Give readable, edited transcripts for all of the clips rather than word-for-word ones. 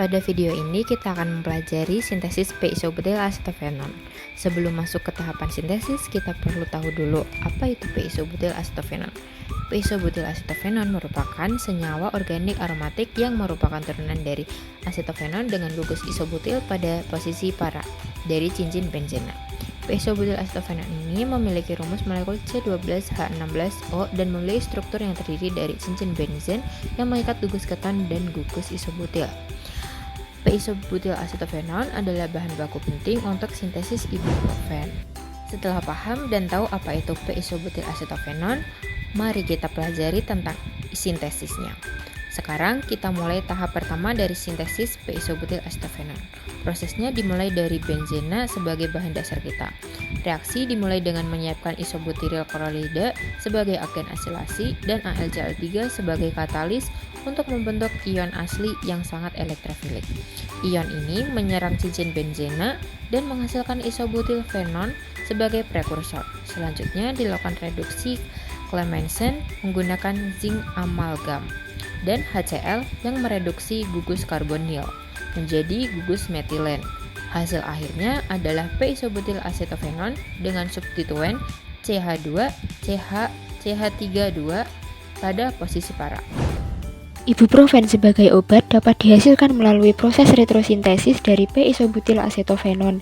Pada video ini kita akan mempelajari sintesis p-isobutyl asetofenon. Sebelum masuk ke tahapan sintesis, kita perlu tahu dulu apa itu p-isobutyl asetofenon. P-isobutyl asetofenon merupakan senyawa organik aromatik yang merupakan turunan dari asetofenon dengan gugus isobutil pada posisi para dari cincin benzena. P-isobutyl asetofenon ini memiliki rumus molekul C12H16O dan memiliki struktur yang terdiri dari cincin benzen yang mengikat gugus keton dan gugus isobutil. P-isobutyl asetofenon adalah bahan baku penting untuk sintesis ibuprofen. Setelah paham dan tahu apa itu p-isobutyl asetofenon, mari kita pelajari tentang sintesisnya. Sekarang kita mulai tahap pertama dari sintesis p-isobutyl asetofenon. Prosesnya dimulai dari benzena sebagai bahan dasar kita. Reaksi dimulai dengan menyiapkan isobutyryl klorida sebagai agen asilasi dan AlCl3 sebagai katalis untuk membentuk ion asli yang sangat elektrofilik. Ion ini menyerang cincin benzena dan menghasilkan isobutylfenon sebagai prekursor. Selanjutnya dilakukan reduksi Clemmensen menggunakan zinc amalgam dan HCl yang mereduksi gugus karbonil menjadi gugus metilen. Hasil akhirnya adalah p-isobutyl asetofenon dengan substituen CH2, CH, CH32 pada posisi para. Ibuprofen sebagai obat dapat dihasilkan melalui proses retrosintesis dari p-isobutyl asetofenon.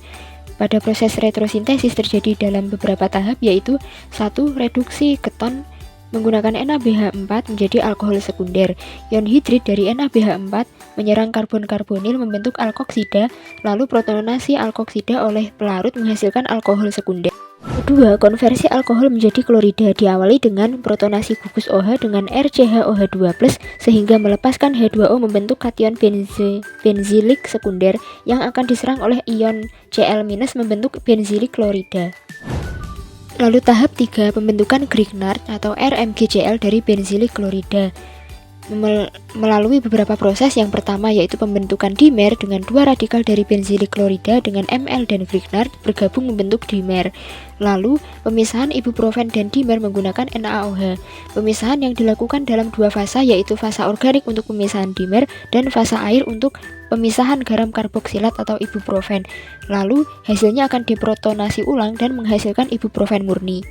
Pada proses retrosintesis terjadi dalam beberapa tahap, yaitu 1. Reduksi keton menggunakan NaBH4 menjadi alkohol sekunder. Ion hidrid dari NaBH4 menyerang karbon karbonil membentuk alkoksida, lalu protonasi alkoksida oleh pelarut menghasilkan alkohol sekunder. Kedua, konversi alkohol menjadi klorida diawali dengan protonasi gugus OH dengan RCHOH2+ sehingga melepaskan H2O membentuk kation benzilik sekunder yang akan diserang oleh ion Cl- membentuk benzilik klorida. Lalu tahap 3, pembentukan Grignard atau RMgCl dari benzilik klorida melalui beberapa proses. Yang pertama yaitu pembentukan dimer dengan dua radikal dari benzilik klorida dengan Ml dan Grignard bergabung membentuk dimer. Lalu pemisahan ibuprofen dan dimer menggunakan NaOH. Pemisahan yang dilakukan dalam dua fasa yaitu fasa organik untuk pemisahan dimer dan fasa air untuk pemisahan garam karboksilat atau ibuprofen. Lalu hasilnya akan diprotonasi ulang dan menghasilkan ibuprofen murni.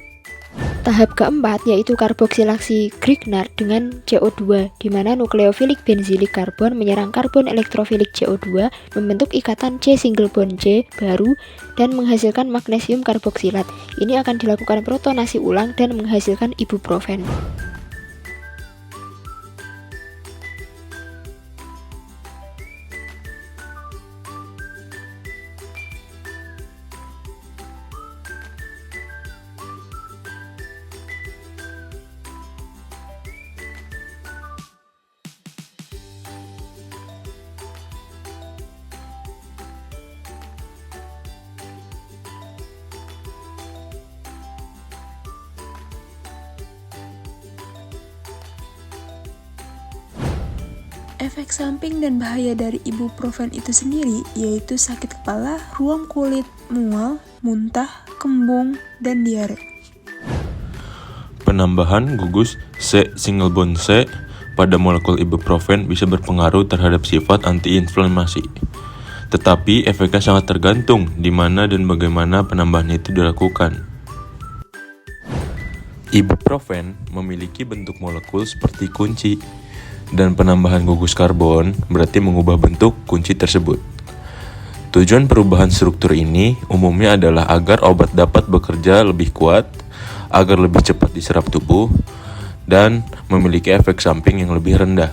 Tahap keempat yaitu karboksilasi Grignard dengan CO2, di mana nukleofilik benzilik karbon menyerang karbon elektrofilik CO2 membentuk ikatan C single bond C baru dan menghasilkan magnesium karboksilat. Ini akan dilakukan protonasi ulang dan menghasilkan ibuprofen. Efek samping dan bahaya dari ibuprofen itu sendiri yaitu sakit kepala, ruam kulit, mual, muntah, kembung, dan diare. Penambahan gugus C single bond C pada molekul ibuprofen bisa berpengaruh terhadap sifat antiinflamasi. Tetapi efeknya sangat tergantung di mana dan bagaimana penambahan itu dilakukan. Ibuprofen memiliki bentuk molekul seperti kunci, dan penambahan gugus karbon berarti mengubah bentuk kunci tersebut. Tujuan perubahan struktur ini umumnya adalah agar obat dapat bekerja lebih kuat, agar lebih cepat diserap tubuh, dan memiliki efek samping yang lebih rendah.